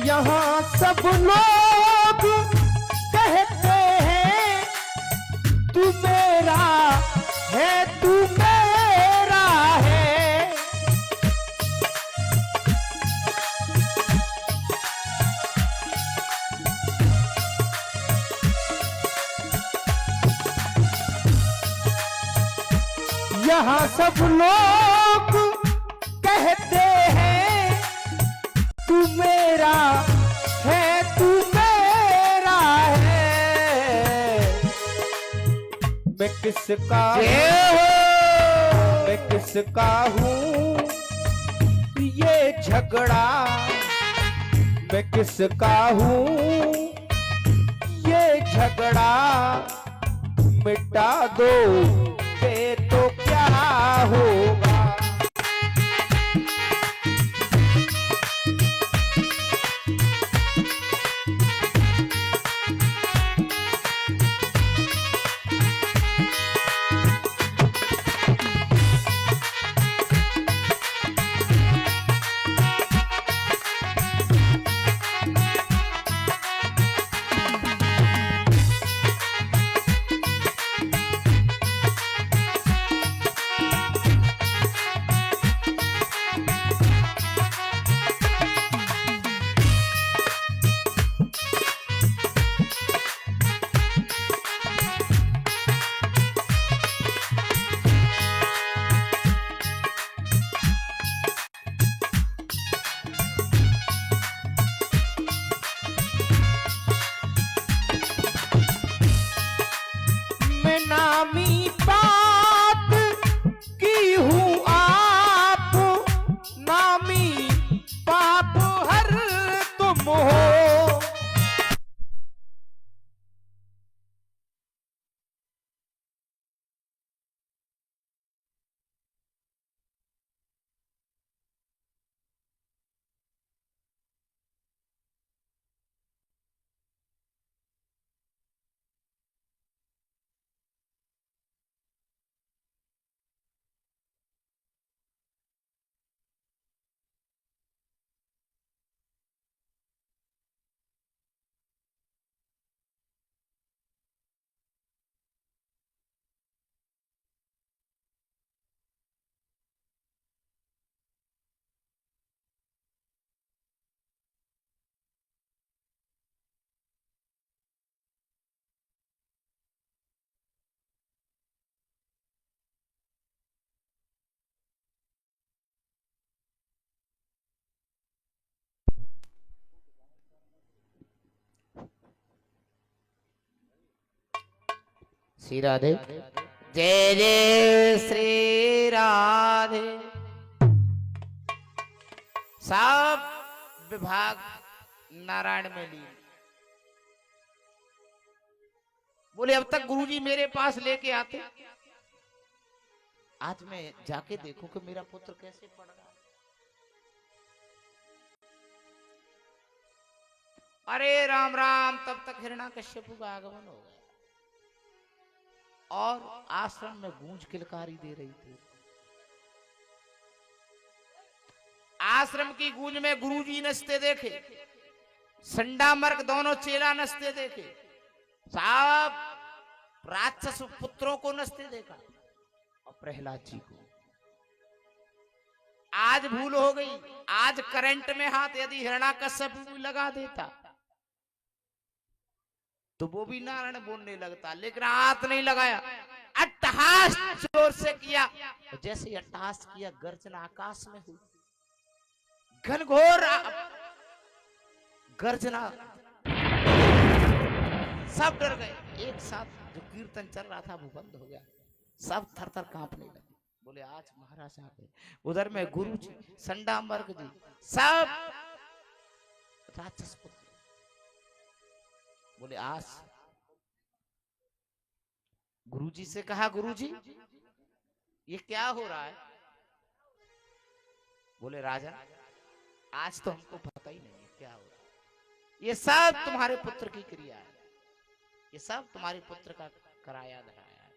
यहाँ सब लोग कहते हैं तू मेरा है, तू मेरा है। यहाँ सब लोग कहते हैं तू मेरा है, तू मेरा है। मैं किसका हूँ, मैं किसका हूँ ये झगड़ा, मैं किसका हूँ ये झगड़ा। मिटा दो ये तो क्या होगा। नामी बात की हूँ आप, नामी पाप हर तुम हो। श्री राधे। जय जय श्री राधे। सब विभाग नारायण में लीन। बोले अब तक गुरुजी मेरे पास लेके आते, आज मैं जाके देखूं कि मेरा पुत्र कैसे पढ़ रहा है। अरे राम राम, तब तक हिरण्याकश्यप का आगमन हो गया और आश्रम में गूंज किलकारी दे रही थी। आश्रम की गूंज में गुरुजी नचते देखे, संडा मर्ग दोनों चेला नचते देखे, साहब राक्षस पुत्रों को नचते देखा और प्रहलाद जी को। आज भूल हो गई, आज करंट में हाथ यदि हिरण्याकश्यप भी लगा देता तो वो भी नारायण बोलने लगता, लेकिन हाथ नहीं लगाया। अट्टहास जोर से किया, जैसे अट्टहास किया गर्जना आकाश में हुई, घनघोर गर्जना सब डर गए। एक साथ जो कीर्तन चल रहा था वो बंद हो गया, सब थर थर कांपने लगे। बोले आज महाराज आ गए। उधर में गुरु जी, संडामर्ग जी, सब राक्षस पुत्र। बोले आज गुरुजी से कहा, गुरुजी ये क्या हो रहा है? बोले राजा आज तो हमको पता ही नहीं है क्या हो रहा है, ये सब तुम्हारे पुत्र की क्रिया है, ये सब तुम्हारे पुत्र का कराया धराया है।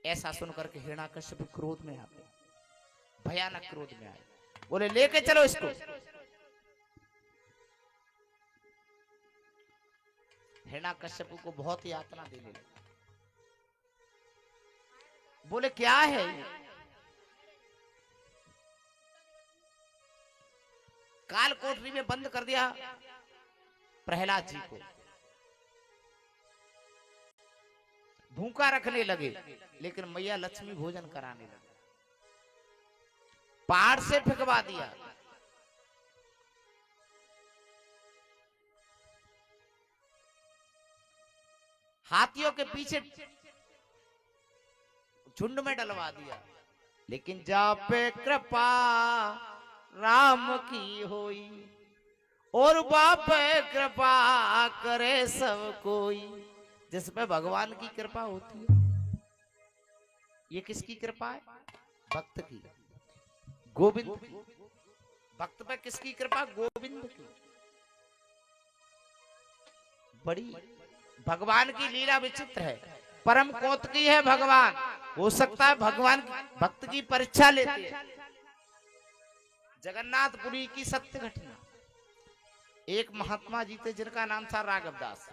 ऐसा सुनकर के हिरण्याकश्यप क्रोध में आ गए, भयानक क्रोध में आए। बोले लेके चलो इसको। हिरण्याकश्यप को बहुत यातना देने लगे। बोले क्या है? काल कोठरी में बंद कर दिया प्रहलाद जी को, भूखा रखने लगे, लेकिन मैया लक्ष्मी भोजन कराने लगे। पहाड़ से फेंकवा दिया, हाथियों के पीछे झुंड में डलवा दिया। लेकिन जा पे कृपा राम की होई, और बाप कृपा करे सब कोई। जिसमें भगवान की कृपा होती है, ये किसकी कृपा है? भक्त की, गोविंद की। भक्त पे किसकी कृपा? गोविंद की। बड़ी भगवान की लीला विचित्र है, परम कौतुकी है भगवान। हो सकता है भगवान भक्त की परीक्षा लेते हैं। जगन्नाथपुरी की सत्य घटना, एक महात्मा जी थे जिनका नाम था राघव दास,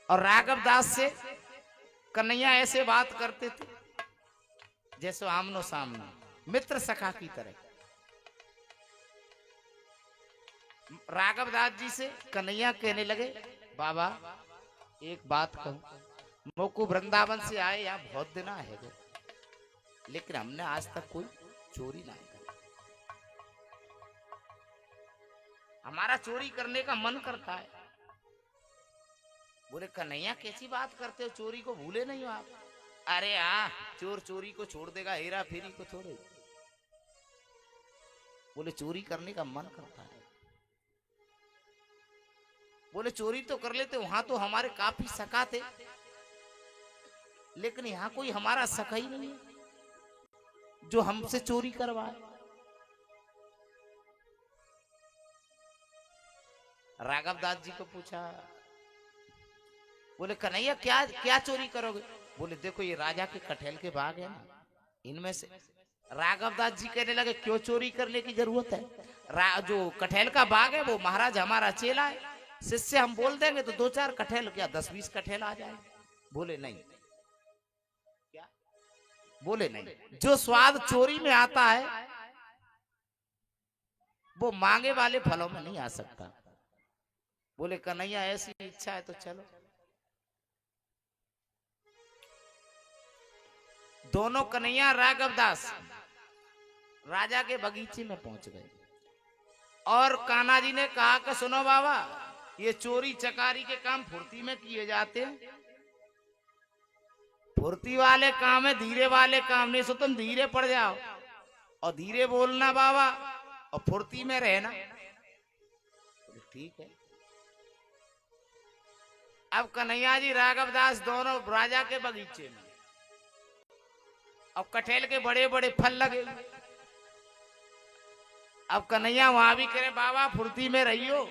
और राघव दास से कन्हैया ऐसे बात करते थे जैसे आमनो सामने, मित्र सखा की तरह। राघव दास जी से कन्हैया कहने लगे, बाबा एक बात कहूं, मोको वृंदावन से आए यहाँ बहुत दिन है, लेकिन हमने आज तक कोई चोरी नहीं की। हमारा चोरी करने का मन करता है। बोले कन्हैया कैसी बात करते हो, चोरी को भूले नहीं हो आप? अरे हाँ, चोर चोरी को छोड़ देगा, हेरा फेरी को छोड़े। बोले चोरी करने का मन करता है। बोले चोरी तो कर लेते, वहां तो हमारे काफी सखा थे, लेकिन यहां कोई हमारा सखा ही नहीं है जो हमसे चोरी करवाए। राघव दास जी को पूछा, बोले कन्हैया क्या क्या चोरी करोगे? बोले देखो ये राजा के कटहल के बाग है ना, इनमें से। राघव दास जी कहने लगे क्यों चोरी करने की जरूरत है? जो कटहल का बाग है वो महाराज हमारा चेला है, शिष्य हम बोल देंगे तो 2-4 कटहल, क्या 10-20 कटहल आ जाए। बोले नहीं। क्या? बोले नहीं, जो स्वाद चोरी में आता है वो मांगे वाले फलों में नहीं आ सकता। बोले कन्हैया ऐसी इच्छा है तो चलो। दोनों कन्हैया राघव दास राजा के बगीचे में पहुंच गए, और कान्हा जी ने कहा कि सुनो बाबा, ये चोरी चकारी के काम फुर्ती में किए जाते हैं। फुर्ती वाले काम है, धीरे वाले काम नहीं। सो तुम धीरे पड़ जाओ और धीरे बोलना बाबा, और फुर्ती में रहना। ठीक है। अब कन्हैया जी राघव दास दोनों राजा के बगीचे में, अब कटहल के बड़े बड़े फल लगे। अब कन्हैया वहां भी करे बाबा फुर्ती में रहियो।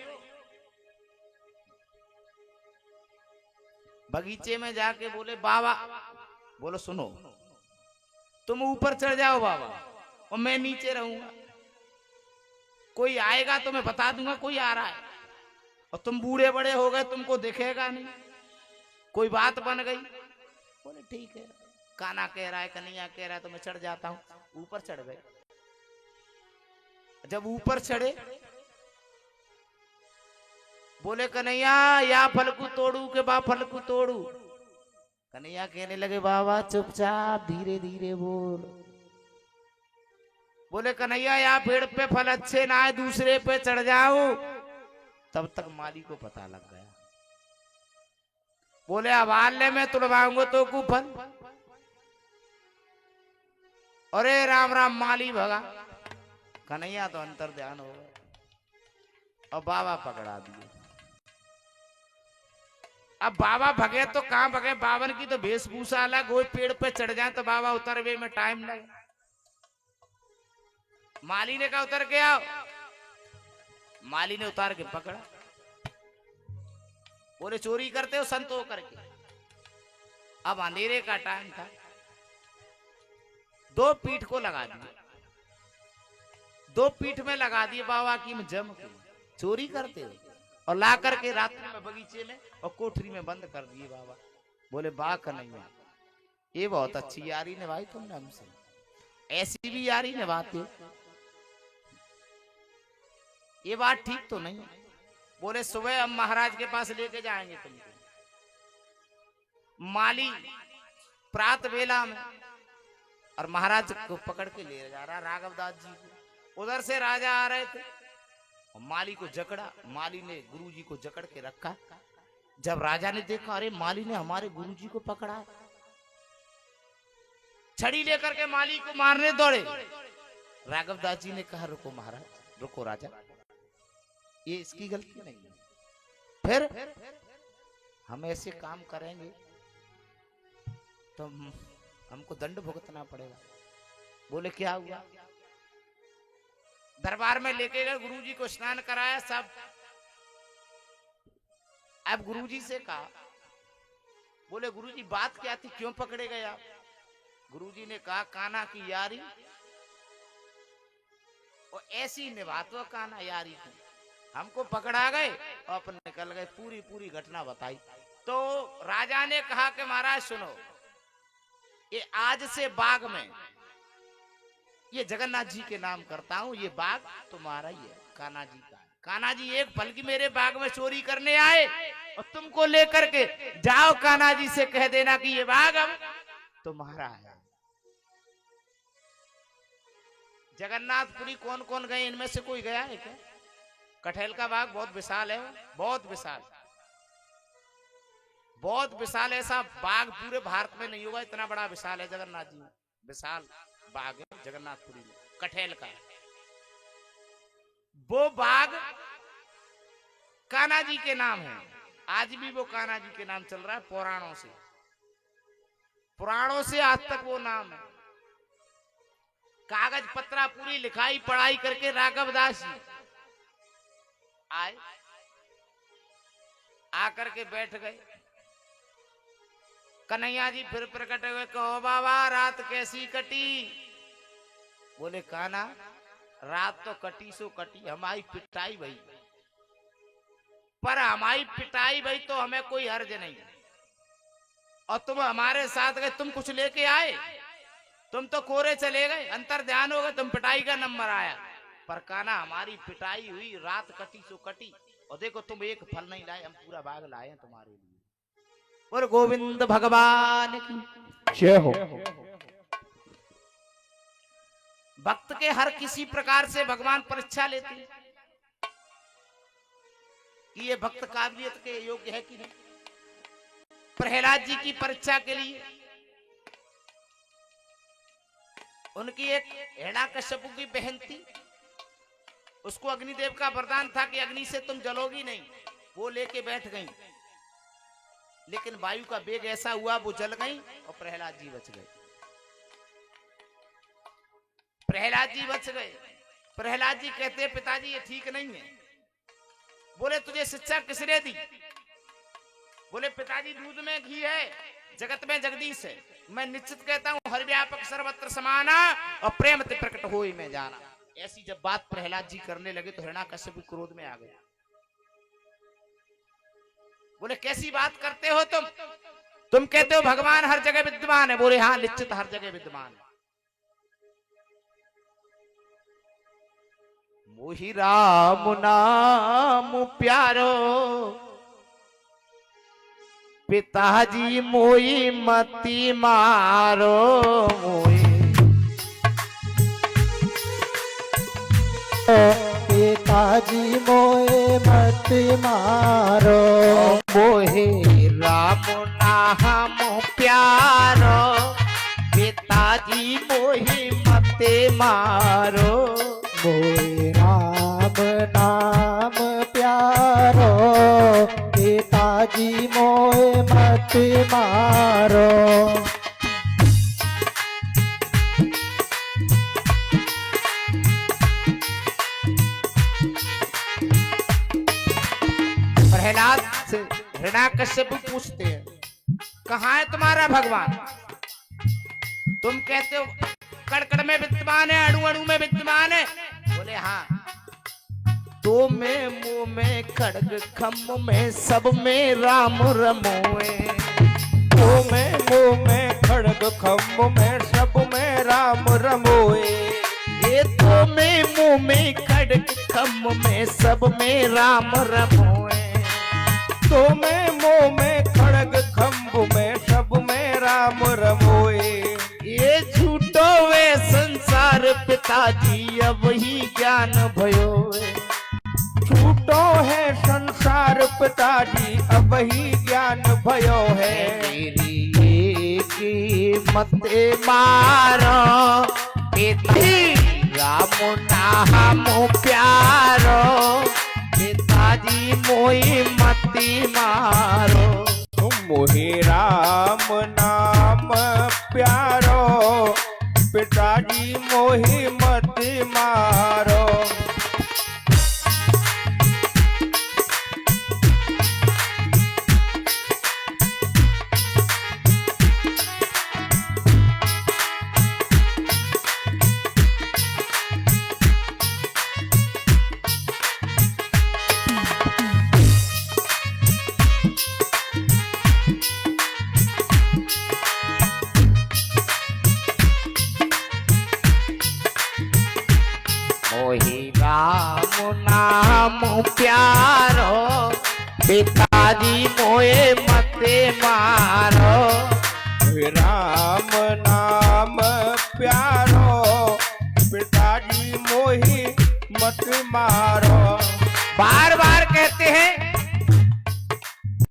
बगीचे में जाके बोले बाबा, बोलो सुनो, तुम ऊपर चढ़ जाओ बाबा, और मैं नीचे रहूंगा। कोई आएगा तो मैं बता दूंगा कोई आ रहा है, और तुम बूढ़े बड़े हो गए, तुमको दिखेगा नहीं। कोई बात बन गई। बोले ठीक है, कान्हा कह रहा है, कन्हैया कह रहा है, तो मैं चढ़ जाता हूं। ऊपर चढ़ गए। जब ऊपर चढ़े, बोले कन्हैया या फल को तोड़ू के बा फल को तोड़ू? कन्हैया कहने लगे बाबा चुपचाप धीरे धीरे बोल। बोले कन्हैया या पेड़ पे फल अच्छे ना आए, दूसरे पे चढ़ जाओ। तब तक माली को पता लग गया। बोले अब आले में तुड़वाऊंगा तो को फल। अरे राम राम माली भगा, कन्हैया तो अंतर ध्यान हो गया और बाबा पकड़ा दिए। अब बाबा भगे तो कहां भगे, बावन की तो वेशभूषा अलग, वो पेड़ पे चढ़ जाए तो बाबा उतरवे में टाइम लगे। माली ने कहा उतर के आओ, माली ने उतार के पकड़ा। बोले चोरी करते हो संत हो करके। अब अंधेरे का टाइम था, दो पीठ को लगा दिए, दो पीठ में लगा दिए बाबा की जम के। चोरी करते हो, और ला करके रात्रि में बगीचे में और कोठरी में बंद कर दिए बाबा। बोले बा कन्हैया ये बहुत अच्छी यारी निभाई तुमने हमसे, ऐसी भी यारी निभाते हो, ये बात ठीक तो नहीं। बोले सुबह हम महाराज के पास लेके जाएंगे तुमको। माली प्रात बेला में और महाराज को पकड़ के ले जा रहा राघवदास जी को। उधर से राजा आ रहे थे और माली को जकड़ा, माली ने गुरुजी को जकड़ के रखा। जब राजा ने देखा अरे माली ने हमारे गुरुजी को पकड़ा, छड़ी लेकर के माली को मारने दौड़े। राघवदास जी ने कहा रुको महाराज, रुको राजा, ये इसकी गलती नहीं है, फिर हम ऐसे काम करेंगे तो हमको दंड भुगतना पड़ेगा। बोले क्या हुआ? दरबार में लेके गए, गुरुजी को स्नान कराया सब। अब गुरुजी से कहा, बोले गुरुजी बात क्या थी, क्यों पकड़े गए आप? गुरुजी ने कहा कान्हा की यारी और ऐसी निभातो कान्हा यारी की, हमको पकड़ा गए और अपन निकल गए। पूरी पूरी घटना बताई। तो राजा ने कहा कि महाराज सुनो, ये आज से बाग में ये जगन्नाथ जी के नाम करता हूं, ये बाग तुम्हारा ही है, कान्हा जी का। कान्हा जी एक पल की मेरे बाग में चोरी करने आए और तुमको लेकर के जाओ, कान्हा जी से कह देना कि ये बाग अब तुम्हारा है। जगन्नाथपुरी कौन कौन गए, इनमें से कोई गया है क्या? कटहल का बाग बहुत विशाल है, बहुत विशाल, बहुत विशाल। ऐसा बाग पूरे भारत में नहीं होगा, इतना बड़ा विशाल है जगन्नाथ जी में। विशाल बाग है जगन्नाथपुरी में, कटहल का। वो बाग कान्हा जी के नाम है, आज भी वो कान्हा जी के नाम चल रहा है। पुराणों से, पुराणों से आज तक वो नाम है। कागज पत्रा पूरी लिखाई पढ़ाई करके राघवदास जी आए, आकर के बैठ गए। कन्हैया जी फिर प्रकट हुए, कहो बाबा रात कैसी कटी? बोले कान्हा रात तो कटी सो कटी, हमारी पिटाई भई, पर हमारी पिटाई भई तो हमें कोई हर्ज नहीं, और तुम हमारे साथ गए, तुम कुछ लेके आए? तुम तो कोरे चले गए, अंतर ध्यान हो गए, तुम पिटाई का नंबर आया। पर कान्हा हमारी पिटाई हुई, रात कटी सो कटी, और देखो तुम एक फल नहीं लाए, हम पूरा बाग लाए हैं तुम्हारे लिए। और गोविंद भगवान की जय हो। भक्त के हर किसी प्रकार से भगवान परीक्षा लेते हैं कि ये भक्त काबिलियत के योग्य है कि नहीं। प्रहलाद जी की परीक्षा के लिए उनकी एक हिरण्याकश्यप की बहन थी, उसको अग्निदेव का वरदान था कि अग्नि से तुम जलोगी नहीं, वो लेके बैठ गई। लेकिन वायु का वेग ऐसा हुआ वो जल गई और प्रहलाद जी बच गए। प्रहलाद जी बच गए। प्रहलाद जी कहते पिताजी ये ठीक नहीं है। बोले तुझे शिक्षा किसने दी? बोले पिताजी दूध में घी है, जगत में जगदीश है। मैं निश्चित कहता हूं हर व्यापक सर्वत्र समाना और प्रेम ते प्रकट होई में जाना। ऐसी जब बात प्रहलाद जी करने लगे तो हिरण्याकश्यप क्रोध में आ गया। बोले कैसी बात करते हो तुम कहते हो भगवान हर जगह विद्यमान है। बोले हाँ निश्चित हर जगह विद्यमान है। मोहि राम नाम प्यारो, पिताजी मोई मती मारो। पिताजी मोए मत मारो। मोहे राम नाम प्यारो पिताजी मोहि मत मारो। मोहे राम नाम प्यारो पिताजी मोहे मत मारो। प्रहलाद से हिरण्याकश्यप पूछते हैं कहाँ है तुम्हारा भगवान? तुम कहते हो कड़कड़ में विद्यमान है, अणु अणु में विद्यमान है। बोले हाँ, तो में मुंह में खड़ग खम्भ में सब में राम रमोए। तो में मुंह में खड़ग खम्भ में सब में राम रमोए। ये तो में मुंह में खड़ग खम्भ में सब में राम रमोए। तो में मुंह में खड़ग खम्भ में सब में राम रमोए। ये झूठो वे संसार पिताजी अब ही ज्ञान भयो है। छूटो है संसार पिताजी अब ही ज्ञान भयो है। मेरी की मत मारो पिताजी राम नाम प्यारो पिताजी मोहि मत मारो। मोहे राम नाम प्यारो पिताजी मोहि मत मारो। मोहि राम नाम प्यारो पिताजी मोहे मत मारो। राम नाम प्यारो पिताजी मोहि मत मारो। बार बार